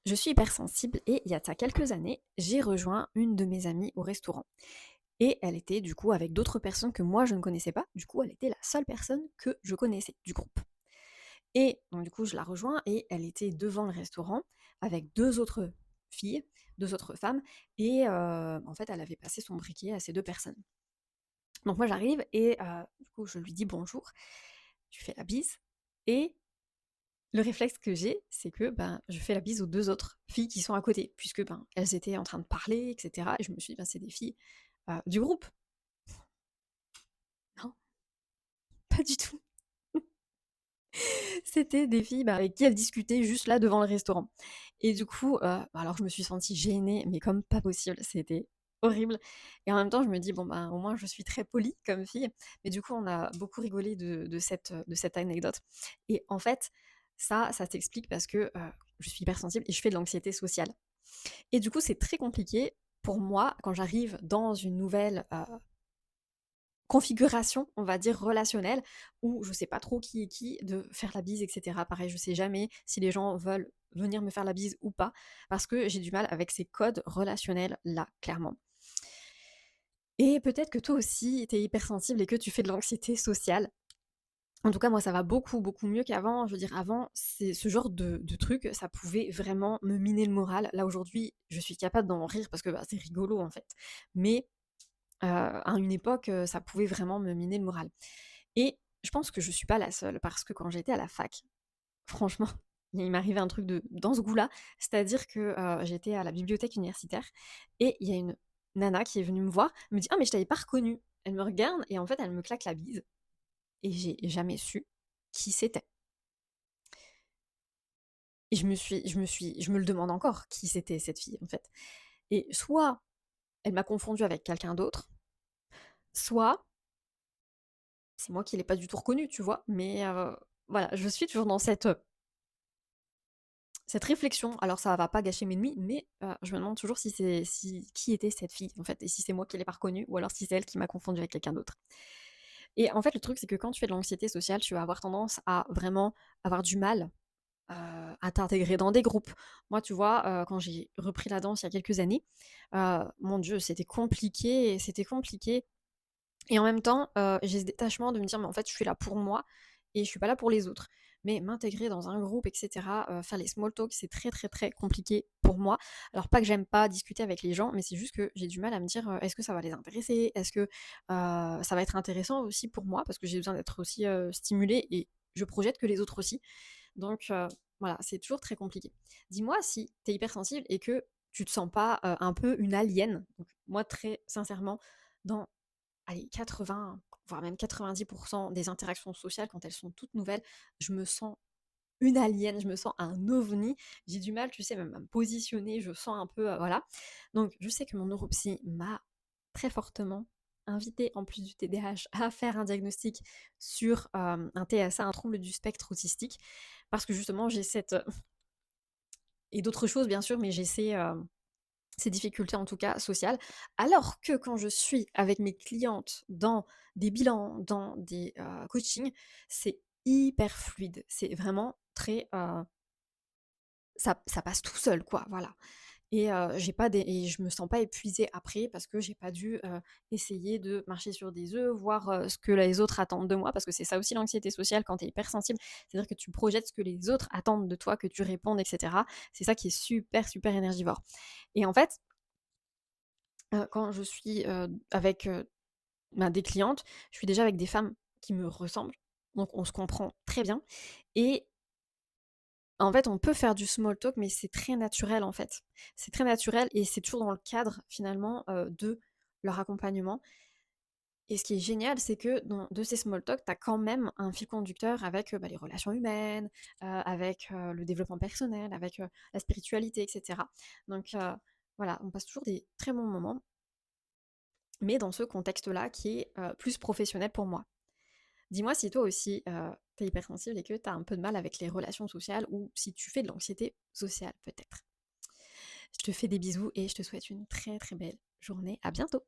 Je suis hypersensible et il y a de ça quelques années, j'ai rejoint une de mes amies au restaurant. Et elle était du coup avec d'autres personnes que moi je ne connaissais pas. Du coup, elle était la seule personne que je connaissais du groupe. Et donc du coup, je la rejoins et elle était devant le restaurant avec deux autres filles, deux autres femmes. Et en fait, elle avait passé son briquet à ces deux personnes. Donc moi, j'arrive et du coup, je lui dis bonjour. Je lui fais la bise. Et le réflexe que j'ai, c'est que ben, je fais la bise aux deux autres filles qui sont à côté, puisque ben, elles étaient en train de parler, etc. Et je me suis dit, ben, c'est des filles du groupe. Non, pas du tout. C'était des filles bah, avec qui elle discutait juste là devant le restaurant. Et du coup, alors je me suis sentie gênée, mais comme pas possible, c'était horrible. Et en même temps, je me dis, bon, bah, au moins, je suis très polie comme fille. Mais du coup, on a beaucoup rigolé de cette anecdote. Et en fait, ça s'explique parce que je suis hypersensible et je fais de l'anxiété sociale. Et du coup, c'est très compliqué pour moi quand j'arrive dans une nouvelle configuration, on va dire relationnelle, où je sais pas trop qui est qui, de faire la bise, etc. Pareil, je sais jamais si les gens veulent venir me faire la bise ou pas, parce que j'ai du mal avec ces codes relationnels là, clairement. Et peut-être que toi aussi, t'es hypersensible et que tu fais de l'anxiété sociale. En tout cas, moi, ça va beaucoup, beaucoup mieux qu'avant. Je veux dire, avant, c'est ce genre de truc, ça pouvait vraiment me miner le moral. Là, aujourd'hui, je suis capable d'en rire parce que bah, c'est rigolo, en fait. Mais à une époque, ça pouvait vraiment me miner le moral. Et je pense que je suis pas la seule, parce que quand j'étais à la fac, franchement, il m'arrivait un truc dans ce goût-là, c'est-à-dire que j'étais à la bibliothèque universitaire et il y a une nana qui est venue me voir, elle me dit: «Ah mais je t'avais pas reconnue». Elle me regarde et en fait elle me claque la bise et j'ai jamais su qui c'était. Et je me le demande encore qui c'était cette fille en fait. Et soit elle m'a confondue avec quelqu'un d'autre, soit c'est moi qui l'ai pas du tout reconnue, tu vois? Mais voilà, je suis toujours dans cette réflexion. Alors ça va pas gâcher mes nuits, mais je me demande toujours si qui était cette fille, en fait, et si c'est moi qui l'ai pas reconnue ou alors si c'est elle qui m'a confondue avec quelqu'un d'autre. Et en fait, le truc, c'est que quand tu fais de l'anxiété sociale, tu vas avoir tendance à vraiment avoir du mal, à t'intégrer dans des groupes. Moi, tu vois, quand j'ai repris la danse il y a quelques années, mon Dieu, c'était compliqué et en même temps, j'ai ce détachement de me dire: «Mais en fait, je suis là pour moi et je suis pas là pour les autres». Mais m'intégrer dans un groupe et cetera, faire les small talk, c'est très, très, très compliqué pour moi. Alors pas que j'aime pas discuter avec les gens, mais c'est juste que j'ai du mal à me dire, «Est-ce que ça va les intéresser? Est-ce que, ça va être intéressant aussi pour moi?» parce que j'ai besoin d'être aussi, stimulée et je projette que les autres aussi. Donc voilà, c'est toujours très compliqué. Dis-moi si tu es hypersensible et que tu te sens pas, un peu une alien? Donc moi, très sincèrement, dans allez, 80, voire même 90 des interactions sociales, quand elles sont toutes nouvelles, je me sens une alien, je me sens un ovni. J'ai du mal, tu sais, même à me positionner, je sens un peu, voilà. Donc je sais que mon neuropsy m'a très fortement invité, en plus du TDAH, à faire un diagnostic sur, un TSA, un trouble du spectre autistique, parce que justement j'ai cette, et d'autres choses bien sûr, mais j'ai ces difficultés en tout cas sociales. Alors que quand je suis avec mes clientes dans des bilans, dans des coachings, c'est hyper fluide. C'est vraiment très... ça passe tout seul, quoi, voilà. Et j'ai pas des et je me sens pas épuisée après parce que j'ai pas dû, essayer de marcher sur des œufs, voir, ce que les autres attendent de moi, parce que c'est ça aussi l'anxiété sociale quand tu es hypersensible. C'est-à-dire que tu projettes ce que les autres attendent de toi, que tu répondes et cetera. C'est ça qui est super, super énergivore. Et en fait, quand je suis, avec, ben, des clientes, je suis déjà avec des femmes qui me ressemblent, donc on se comprend très bien. Et en fait, on peut faire du small talk, mais c'est très naturel, en fait. C'est très naturel et c'est toujours dans le cadre, finalement, de leur accompagnement. Et ce qui est génial, c'est que de ces small talk, tu as quand même un fil conducteur avec, bah, les relations humaines, avec, le développement personnel, avec, la spiritualité et cetera. Donc voilà, on passe toujours des très bons moments, mais dans ce contexte-là qui est, plus professionnel pour moi. Dis-moi si toi aussi, tu hypersensible et que tu as un peu de mal avec les relations sociales ou si tu fais de l'anxiété sociale peut-être. Je te fais des bisous et je te souhaite une très, très belle journée. À bientôt.